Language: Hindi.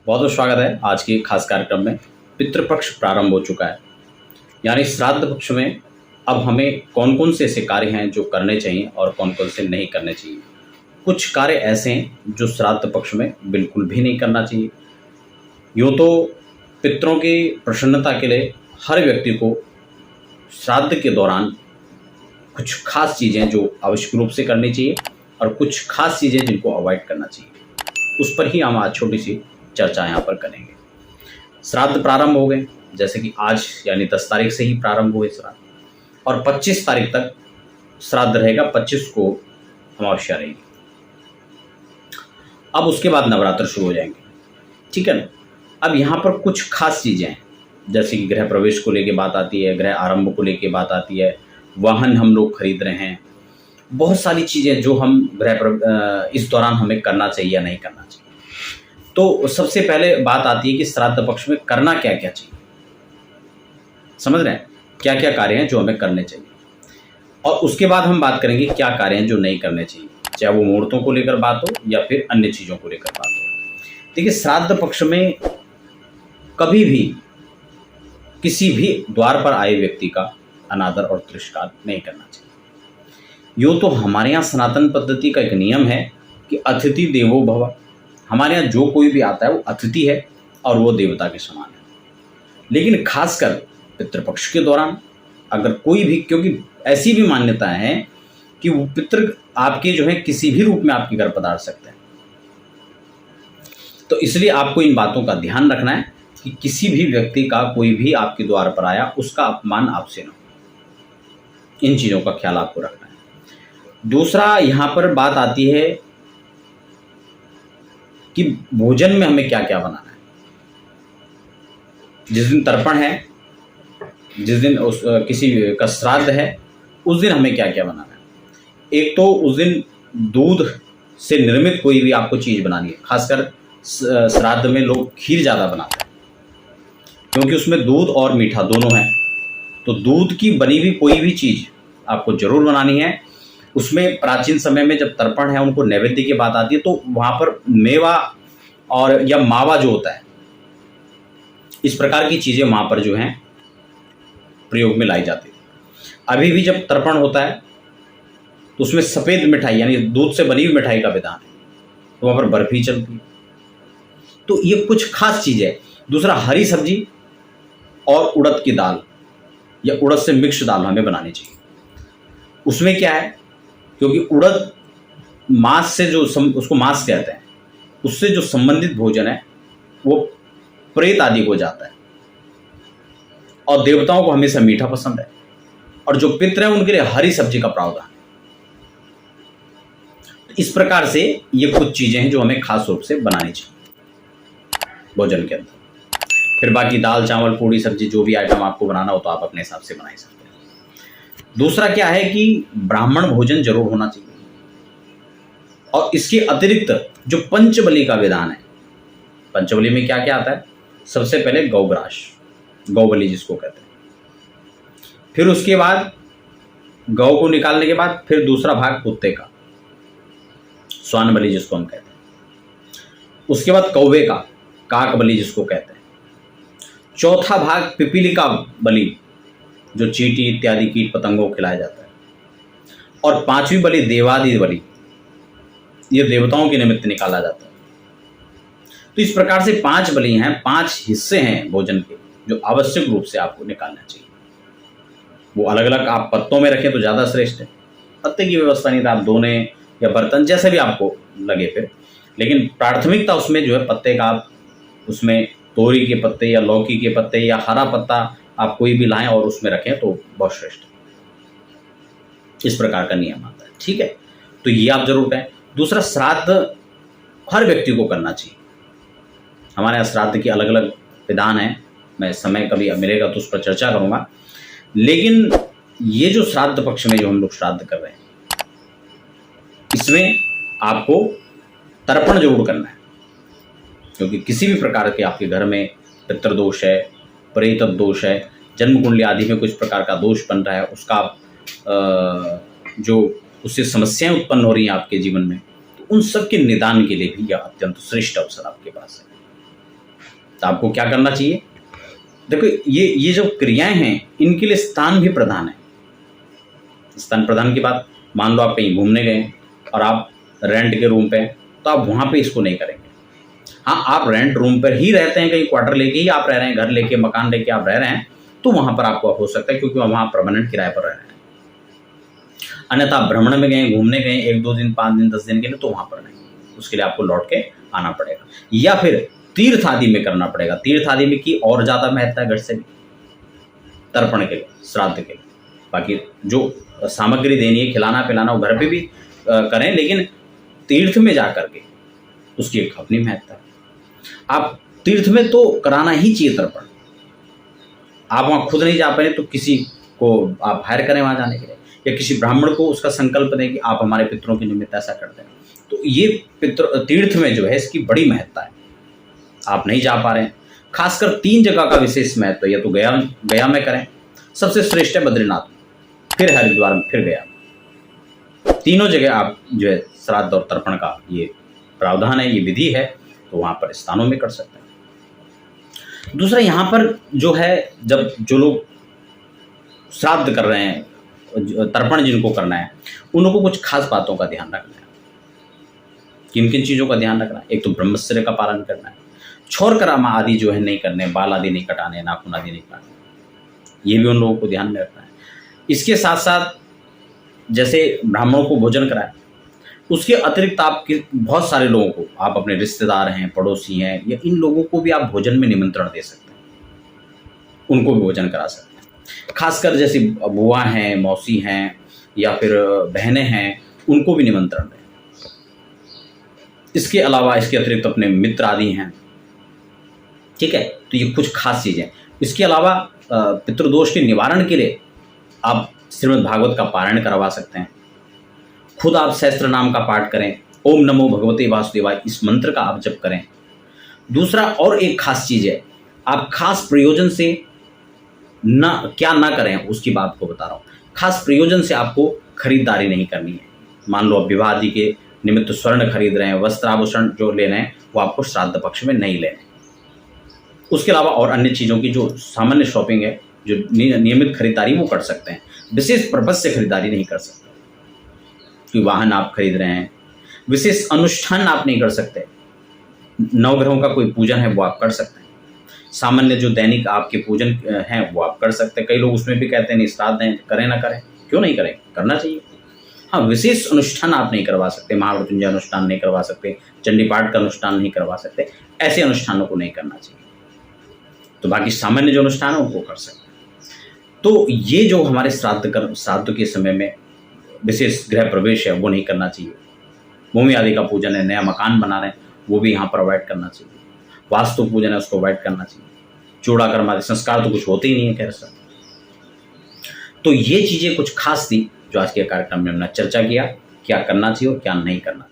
बहुत बहुत स्वागत है आज के खास कार्यक्रम में। पितृपक्ष प्रारंभ हो चुका है, यानी श्राद्ध पक्ष में अब हमें कौन कौन से ऐसे कार्य हैं जो करने चाहिए और कौन कौन से नहीं करने चाहिए। कुछ कार्य ऐसे हैं जो श्राद्ध पक्ष में बिल्कुल भी नहीं करना चाहिए। यूँ तो पितरों की प्रसन्नता के लिए हर व्यक्ति को श्राद्ध के दौरान कुछ खास चीज़ें जो आवश्यक रूप से करनी चाहिए और कुछ खास चीज़ें जिनको अवॉइड करना चाहिए, उस पर ही हम आज छोटी सी चर्चा यहाँ पर करेंगे। श्राद्ध प्रारंभ हो गए, जैसे कि आज यानी 10 तारीख से ही प्रारंभ हुए श्राद्ध, और 25 तारीख तक श्राद्ध रहेगा, 25 को अमावस्या रहेगी। अब उसके बाद नवरात्र शुरू हो जाएंगे, ठीक है ना। अब यहाँ पर कुछ खास चीज़ें हैं, जैसे कि गृह प्रवेश को लेके बात आती है, गृह आरंभ को लेके बात आती है, वाहन हम लोग खरीद रहे हैं, बहुत सारी चीज़ें जो हम इस दौरान हमें करना चाहिए या नहीं करना चाहिए। तो सबसे पहले बात आती है कि श्राद्ध पक्ष में करना क्या क्या चाहिए। समझ रहे हैं क्या क्या कार्य हैं जो हमें करने चाहिए, और उसके बाद हम बात करेंगे क्या कार्य हैं जो नहीं करने चाहिए, चाहे वो मुहूर्तों को लेकर बात हो या फिर अन्य चीज़ों को लेकर बात हो। देखिए, श्राद्ध पक्ष में कभी भी किसी भी द्वार पर आए व्यक्ति का अनादर और तिरस्कार नहीं करना चाहिए। यूँ तो हमारे यहाँ सनातन पद्धति का एक नियम है कि अतिथि देवो भव। हमारे यहाँ जो कोई भी आता है वो अतिथि है और वो देवता के समान है। लेकिन खासकर पितृपक्ष के दौरान अगर कोई भी, क्योंकि ऐसी भी मान्यता है कि वो पितृ आपके जो है किसी भी रूप में आपके घर पधार सकते हैं, तो इसलिए आपको इन बातों का ध्यान रखना है कि किसी भी व्यक्ति का कोई भी आपके द्वार पर आया उसका अपमान आपसे न हो। इन चीज़ों का ख्याल आपको रखना है। दूसरा यहाँ पर बात आती है कि भोजन में हमें क्या क्या बनाना है। जिस दिन तर्पण है, जिस दिन किसी का श्राद्ध है, उस दिन हमें क्या क्या बनाना है। एक तो उस दिन दूध से निर्मित कोई भी आपको चीज़ बनानी है। खासकर श्राद्ध में लोग खीर ज़्यादा बनाते हैं, क्योंकि उसमें दूध और मीठा दोनों है। तो दूध की बनी हुई कोई भी चीज़ आपको जरूर बनानी है। उसमें प्राचीन समय में जब तर्पण है उनको नैवेद्य की बात आती है, तो वहाँ पर मेवा और या मावा जो होता है, इस प्रकार की चीज़ें वहाँ पर जो हैं प्रयोग में लाई जाती है। अभी भी जब तर्पण होता है तो उसमें सफ़ेद मिठाई यानी दूध से बनी हुई मिठाई का विधान है, तो वहाँ पर बर्फी चलती है। तो ये कुछ खास चीज़ है। दूसरा, हरी सब्जी और उड़द की दाल या उड़द से मिक्स दाल हमें बनानी चाहिए। उसमें क्या है, क्योंकि उड़द मांस से जो उसको मांस कहते हैं, उससे जो संबंधित भोजन है वो प्रेत आदि को जाता है, और देवताओं को हमेशा मीठा पसंद है, और जो पितृ हैं उनके लिए हरी सब्जी का प्रावधान है। इस प्रकार से ये कुछ चीजें हैं जो हमें खास रूप से बनानी चाहिए भोजन के अंदर। फिर बाकी दाल चावल पूड़ी सब्जी जो भी आइटम आपको बनाना हो तो आप अपने हिसाब से बना सकते हैं। दूसरा क्या है कि ब्राह्मण भोजन जरूर होना चाहिए, और इसके अतिरिक्त जो पंचबली का विधान है, पंचबली में क्या क्या आता है। सबसे पहले गौग्रास, गौबली जिसको कहते हैं। फिर उसके बाद गौ को निकालने के बाद फिर दूसरा भाग कुत्ते का, श्वान बलि जिसको हम कहते हैं। उसके बाद कौवे का, काक बलि जिसको कहते हैं। चौथा भाग पिपीलिका बलि, जो चींटी इत्यादि कीट पतंगों को खिलाया जाता है। और पांचवी बलि देवादि बलि, ये देवताओं के निमित्त निकाला जाता है। तो इस प्रकार से 5 बलि हैं, 5 हिस्से हैं भोजन के जो आवश्यक रूप से आपको निकालना चाहिए। वो अलग अलग आप पत्तों में रखें तो ज़्यादा श्रेष्ठ है। पत्ते की व्यवस्था नहीं तो आप दोने या बर्तन जैसे भी आपको लगे फिर, लेकिन प्राथमिकता उसमें जो है पत्ते का, आप उसमें तोरी के पत्ते या लौकी के पत्ते या हरा पत्ता आप कोई भी लाएं और उसमें रखें तो बहुत श्रेष्ठ है। इस प्रकार का नियम आता है, ठीक है। तो ये आप जरूर करें। दूसरा, श्राद्ध हर व्यक्ति को करना चाहिए। हमारे यहाँ श्राद्ध की अलग अलग विधान है, मैं समय कभी मिलेगा तो उस पर चर्चा करूँगा। लेकिन ये जो श्राद्ध पक्ष में जो हम लोग श्राद्ध कर रहे हैं, इसमें आपको तर्पण जरूर करना है, क्योंकि किसी भी प्रकार के आपके घर में पितृदोष है, प्रेत दोष है, जन्म कुंडली आदि में कुछ प्रकार का दोष बन रहा है, उसका जो उससे समस्याएं उत्पन्न हो रही हैं आपके जीवन में, तो उन सब के निदान के लिए भी यह अत्यंत श्रेष्ठ अवसर आपके पास है। तो आपको क्या करना चाहिए? देखो ये जो क्रियाएं हैं इनके लिए स्थान भी प्रधान है। स्थान प्रधान की बात, मान लो आप कहीं घूमने गए और आप रेंट के रूम पे हैं, तो आप वहाँ पे इसको नहीं करेंगे। हाँ, आप रेंट रूम पर ही रहते हैं, कहीं क्वार्टर लेके ही आप रह रहे हैं, घर लेके मकान लेके आप रह रहे हैं, तो वहाँ पर आपको हो सकता है, क्योंकि वहाँ परमानेंट किराए पर रह रहे हैं। अन्यथा आप भ्रमण में गए, घूमने गए 1-2 दिन, 5 दिन, 10 दिन के लिए, तो वहाँ पर नहीं, उसके लिए आपको लौट के आना पड़ेगा। या फिर तीर्थ आदि में करना पड़ेगा। तीर्थ आदि में की और ज़्यादा महत्ता है घर से भी, तर्पण के लिए, श्राद्ध के लिए। बाकी जो सामग्री देनी है, खिलाना पिलाना, वो घर पे भी करें, लेकिन तीर्थ में जा करके उसकी एक अपनी महत्ता है। आप तीर्थ में तो कराना ही चाहिए तर्पण। आप वहाँ खुद नहीं जा पाए तो किसी को आप हायर करें वहाँ जाने के लिए, या किसी ब्राह्मण को उसका संकल्प दें कि आप हमारे पितरों के निमित्त ऐसा कर दें। तो ये तीर्थ में जो है इसकी बड़ी महत्ता है। आप नहीं जा पा रहे हैं, खासकर 3 जगह का विशेष महत्व है। या तो गया में करें, सबसे श्रेष्ठ है बद्रीनाथ, फिर हरिद्वार में, फिर गया। तीनों जगह आप जो है श्राद्ध और तर्पण का ये प्रावधान है, ये विधि है, तो वहाँ पर स्थानों में कर सकते हैं। दूसरा, यहाँ पर जो है जब जो लोग श्राद्ध कर रहे हैं, तर्पण जिनको करना है, उन लोगों को कुछ खास बातों का ध्यान रखना है। किन किन चीज़ों का ध्यान रखना है? एक तो ब्रह्मचर्य का पालन करना है, छोर करामा आदि जो है नहीं करने, बाल आदि नहीं कटाने, नाखून आदि नहीं काटने, ये भी उन लोगों को ध्यान में रखना है। इसके साथ साथ जैसे ब्राह्मणों को भोजन कराए, उसके अतिरिक्त आप बहुत सारे लोगों को, आप अपने रिश्तेदार हैं, पड़ोसी हैं, या इन लोगों को भी आप भोजन में निमंत्रण दे सकते हैं, उनको भी भोजन करा सकते हैं। खासकर जैसे बुआ हैं, मौसी हैं, या फिर बहनें हैं, उनको भी निमंत्रण दें। इसके अलावा इसके अतिरिक्त अपने मित्र आदि हैं, ठीक है, तो ये कुछ खास चीज़ें। इसके अलावा पितृदोष के निवारण के लिए आप श्रीमद् भागवत का पारायण करवा सकते हैं। खुद आप सहस्त्र नाम का पाठ करें, ओम नमो भगवते वासुदेवाय, इस मंत्र का आप जप करें। दूसरा और एक खास चीज़ है, आप खास प्रयोजन से क्या ना करें, उसकी बात को बता रहा हूँ। खास प्रयोजन से आपको खरीदारी नहीं करनी है। मान लो आप विवाह आदि के निमित्त स्वर्ण खरीद रहे हैं, वस्त्र आभूषण जो ले रहे हैं, वो आपको श्राद्ध पक्ष में नहीं लेने। उसके अलावा और अन्य चीज़ों की जो सामान्य शॉपिंग है, जो नियमित खरीदारी, वो कर सकते हैं। विशेष पर्पज से खरीदारी नहीं कर सकते, कि वाहन आप खरीद रहे हैं, विशेष अनुष्ठान आप नहीं कर सकते। नवग्रहों का कोई पूजन है वो आप कर सकते हैं। सामान्य जो दैनिक आपके पूजन हैं वो आप कर सकते हैं। कई लोग उसमें भी कहते हैं नहीं, श्राद्ध हैं, करें ना करें, क्यों नहीं करें, करना चाहिए। हाँ, विशेष अनुष्ठान आप नहीं करवा सकते, महामृत्युंजय अनुष्ठान नहीं करवा सकते, चंडी पाठ का अनुष्ठान नहीं करवा सकते, ऐसे अनुष्ठानों को नहीं करना चाहिए। तो बाकी सामान्य जो अनुष्ठान है उनको कर सकते हैं। तो ये जो हमारे श्राद्ध के समय में विशेष गृह प्रवेश है वो नहीं करना चाहिए। भूमि आदि का पूजन है, नया मकान बना रहे हैं, वो भी यहाँ पर अवॉइड करना चाहिए। वास्तु पूजन है, उसको अवॉइड करना चाहिए। चूड़ा कर्म आदि संस्कार तो कुछ होते ही नहीं है, खैर सर। तो ये चीज़ें कुछ खास थी जो आज के कार्यक्रम में हमने चर्चा किया, क्या करना चाहिए और क्या नहीं करना।